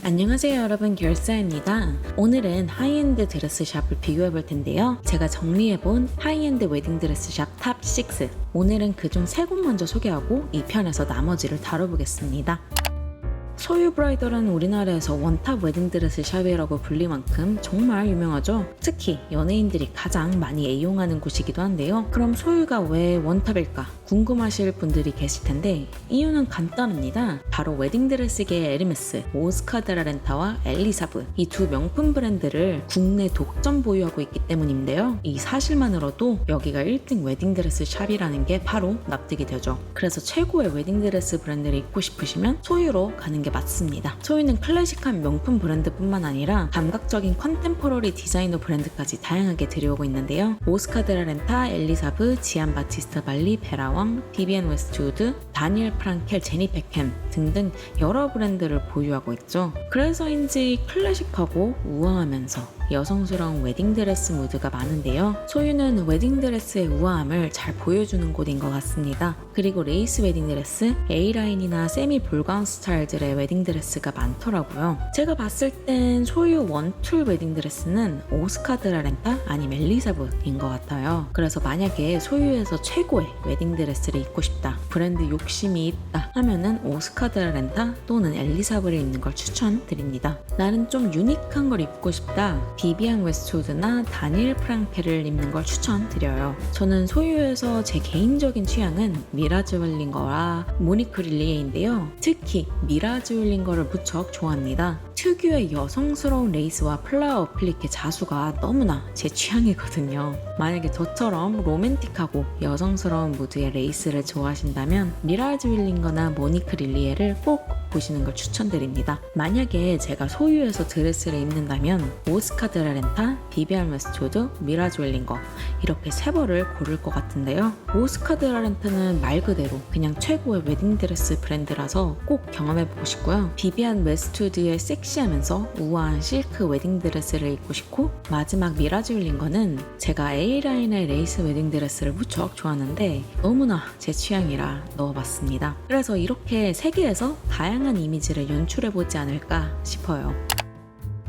안녕하세요 여러분, 결사입니다. 오늘은 하이엔드 드레스샵을 비교해볼 텐데요. 제가 정리해본 하이엔드 웨딩 드레스샵 탑 6. 오늘은 그중 3곳 먼저 소개하고 2편에서 나머지를 다뤄보겠습니다. 소유 브라이덜은 우리나라에서 원탑 웨딩드레스 샵이라고 불릴 만큼 정말 유명하죠. 특히 연예인들이 가장 많이 애용하는 곳이기도 한데요. 그럼 소유가 왜 원탑일까? 궁금하실 분들이 계실 텐데 이유는 간단합니다. 바로 웨딩드레스계의 에르메스, 오스카 데라렌타와 엘리사브, 이 두 명품 브랜드를 국내 독점 보유하고 있기 때문인데요. 이 사실만으로도 여기가 1등 웨딩드레스 샵이라는 게 바로 납득이 되죠. 그래서 최고의 웨딩드레스 브랜드를 입고 싶으시면 소유로 가는 게 맞습니다. 소유는 클래식한 명품 브랜드뿐만 아니라 감각적인 컨템포러리 디자이너 브랜드까지 다양하게 들여오고 있는데요. 오스카 데라렌타, 엘리사브, 지안 바티스타 발리, 베라왕, 비비안 웨스트우드, 다니엘 프랑켈, 제니 팩햄 등등 여러 브랜드를 보유하고 있죠. 그래서인지 클래식하고 우아하면서 여성스러운 웨딩드레스 무드가 많은데요. 소유는 웨딩드레스의 우아함을 잘 보여주는 곳인 것 같습니다. 그리고 레이스 웨딩드레스, A라인이나 세미 볼가운 스타일들의 웨딩드레스가 많더라고요. 제가 봤을 땐 소유 원툴 웨딩드레스는 오스카 데라렌타 아니면 엘리사브인 것 같아요. 그래서 만약에 소유에서 최고의 웨딩드레스를 입고 싶다, 브랜드 욕심이 있다 하면은 오스카 데라렌타 또는 엘리사브를 입는 걸 추천드립니다. 나는 좀 유니크한 걸 입고 싶다, 비비안 웨스트우드나 다니엘 프랑켈을 입는 걸 추천드려요. 저는 소유에서 제 개인적인 취향은 미라 주얼링거와 모니크 릴리에인데요. 특히 미라 주얼링거를 무척 좋아합니다. 특유의 여성스러운 레이스와 플라워 어플리케 자수가 너무나 제 취향이거든요. 만약에 저처럼 로맨틱하고 여성스러운 무드의 레이스를 좋아하신다면 미라 주얼링거나 모니크 릴리에를 꼭 보시는 걸 추천드립니다. 만약에 제가 소유에서 드레스를 입는다면 오스카 데라렌타, 비비안 웨스트우드, 미라 주얼링거 이렇게 3벌을 고를 것 같은데요. 오스카 데라렌타는 말 그대로 그냥 최고의 웨딩드레스 브랜드라서 꼭 경험해보고 싶고요. 비비안 웨스트우드의 섹시하면서 우아한 실크 웨딩드레스를 입고 싶고, 마지막 미라 주얼링거는 제가 A라인의 레이스 웨딩드레스를 무척 좋아하는데 너무나 제 취향이라 넣어봤습니다. 그래서 이렇게 3개에서 다양한 이미지를 연출해보지 않을까 싶어요.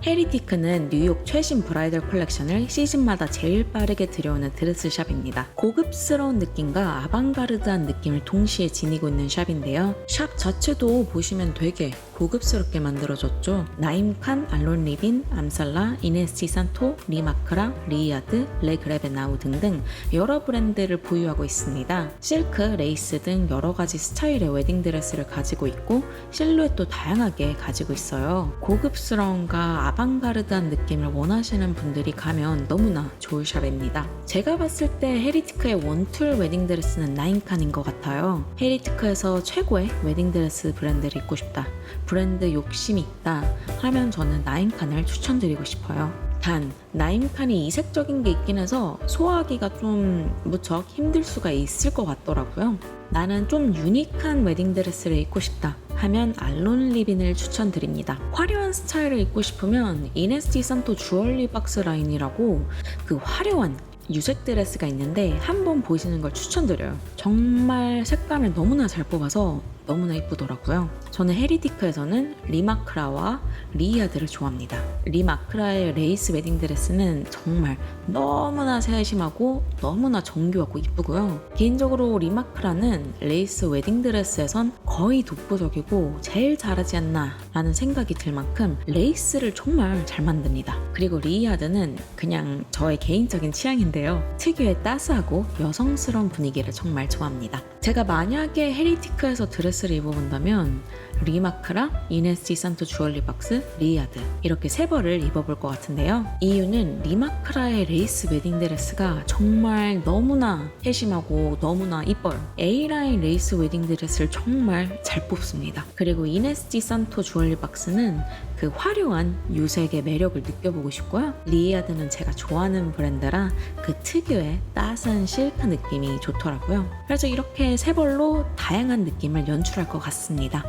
헤리티크는 뉴욕 최신 브라이덜 컬렉션을 시즌마다 제일 빠르게 들여오는 드레스샵입니다. 고급스러운 느낌과 아방가르드한 느낌을 동시에 지니고 있는 샵인데요. 샵 자체도 보시면 되게 고급스럽게 만들어졌죠. 나임 칸, 알론 리빈, 암살라, 이네스 산토, 리마크라, 리야드, 레 그레베나우 등등 여러 브랜드를 보유하고 있습니다. 실크, 레이스 등 여러 가지 스타일의 웨딩드레스를 가지고 있고 실루엣도 다양하게 가지고 있어요. 고급스러움과 아방가르드한 느낌을 원하시는 분들이 가면 너무나 좋을 샵입니다. 제가 봤을 때 헤리티크의 원툴 웨딩드레스는 나임칸인 것 같아요. 헤리티크에서 최고의 웨딩드레스 브랜드를 입고 싶다, 브랜드 욕심이 있다 하면 저는 나임칸을 추천드리고 싶어요. 단 나임칸이 이색적인 게 있긴 해서 소화하기가 좀 무척 힘들 수가 있을 것 같더라고요. 나는 좀 유니크한 웨딩드레스를 입고 싶다 하면 알론 리빈을 추천드립니다. 화려한 스타일을 입고 싶으면 이네스 산토 주얼리 박스 라인이라고 그 화려한 유색 드레스가 있는데 한번 보시는 걸 추천드려요. 정말 색감을 너무나 잘 뽑아서 너무나 이쁘더라고요. 저는 헤리티크에서는 리마크라와 리야드를 좋아합니다. 리마크라의 레이스 웨딩드레스는 정말 너무나 세심하고 너무나 정교하고 이쁘고요. 개인적으로 리마크라는 레이스 웨딩드레스에선 거의 독보적이고 제일 잘하지 않나 라는 생각이 들 만큼 레이스를 정말 잘 만듭니다. 그리고 리야드는 그냥 저의 개인적인 취향인데요. 특유의 따스하고 여성스러운 분위기를 정말 좋아합니다. 제가 만약에 헤리티크에서 드레스를 입어본다면 리마크라, 이네스 산토 주얼리 박스, 리야드 이렇게 3벌을 입어볼 것 같은데요. 이유는 리마크라의 레이스 웨딩드레스가 정말 너무나 세심하고 너무나 이뻐요. A라인 레이스 웨딩드레스를 정말 잘 뽑습니다. 그리고 이네스 산토 주얼리 박스는 그 화려한 유색의 매력을 느껴보고 싶고요. 리야드는 제가 좋아하는 브랜드라 그 특유의 따스한 실크 느낌이 좋더라고요. 그래서 이렇게 3벌로 다양한 느낌을 연출할 것 같습니다.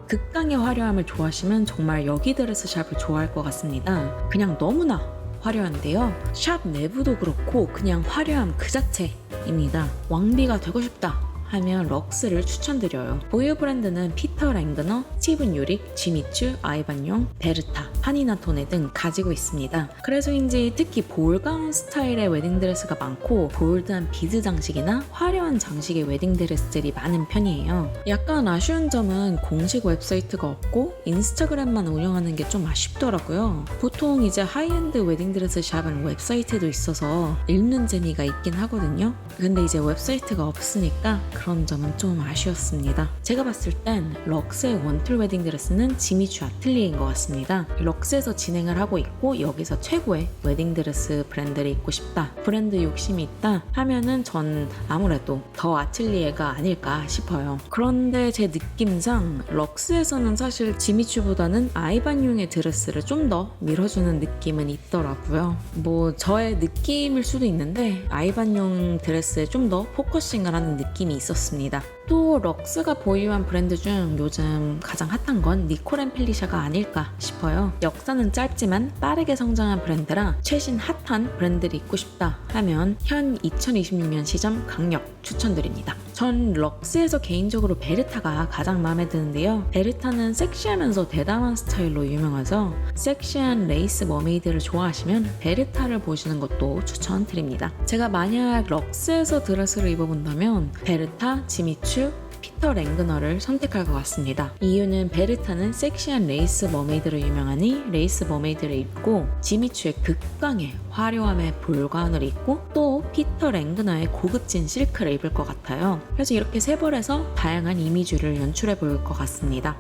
극강의 화려함을 좋아하시면 정말 여기 드레스샵을 좋아할 것 같습니다. 그냥 너무나 화려한데요. 샵 내부도 그렇고 그냥 화려함 그 자체입니다. 왕비가 되고 싶다 하면 럭스를 추천드려요. 보유 브랜드는 피터 랭그너, 스티븐 유릭, 지미추, 아이반용, 베르타, 파니나토네 등 가지고 있습니다. 그래서인지 특히 볼가운 스타일의 웨딩드레스가 많고 볼드한 비드 장식이나 화려한 장식의 웨딩드레스들이 많은 편이에요. 약간 아쉬운 점은 공식 웹사이트가 없고 인스타그램만 운영하는 게 좀 아쉽더라고요. 보통 이제 하이엔드 웨딩드레스 샵은 웹사이트도 있어서 읽는 재미가 있긴 하거든요. 근데 이제 웹사이트가 없으니까 그런 점은 좀 아쉬웠습니다. 제가 봤을 땐 럭스의 원툴 웨딩드레스는 지미추 아틀리에인 것 같습니다. 럭스에서 진행을 하고 있고 여기서 최고의 웨딩드레스 브랜드를 입고 싶다, 브랜드 욕심이 있다 하면은 전 아무래도 더 아틀리에가 아닐까 싶어요. 그런데 제 느낌상 럭스에서는 사실 지미추보다는 아이반용의 드레스를 좀 더 밀어주는 느낌은 있더라고요. 뭐 저의 느낌일 수도 있는데 아이반용 드레스에 좀 더 포커싱을 하는 느낌이 있었습니다. 또 럭스가 보유한 브랜드 중 요즘 가장 핫한 건 니콜 앤 펠리샤가 아닐까 싶어요. 역사는 짧지만 빠르게 성장한 브랜드라 최신 핫한 브랜드를 입고 싶다 하면 현 2026년 시점 강력 추천드립니다. 전 럭스에서 개인적으로 베르타가 가장 마음에 드는데요. 베르타는 섹시하면서 대담한 스타일로 유명하죠. 섹시한 레이스 머메이드를 좋아하시면 베르타를 보시는 것도 추천드립니다. 제가 만약 럭스에서 드레스를 입어본다면 베르타, 지미추, 피터 랭그너를 선택할 것 같습니다. 이유는 베르타는 섹시한 레이스 머메이드로 유명하니 레이스 머메이드를 입고 지미추의 극강의 화려함의 볼가운을 입고 또 피터 랭그너의 고급진 실크를 입을 것 같아요. 그래서 이렇게 세 벌에서 다양한 이미지를 연출해 볼 것 같습니다.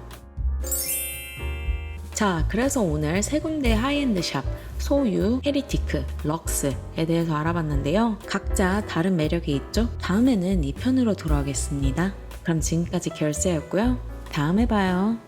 자, 그래서 오늘 세 군데의 하이엔드 샵 소유, 헤리티크, 럭스에 대해서 알아봤는데요. 각자 다른 매력이 있죠? 다음에는 2편으로 돌아오겠습니다. 그럼 지금까지 결세였고요. 다음에 봐요.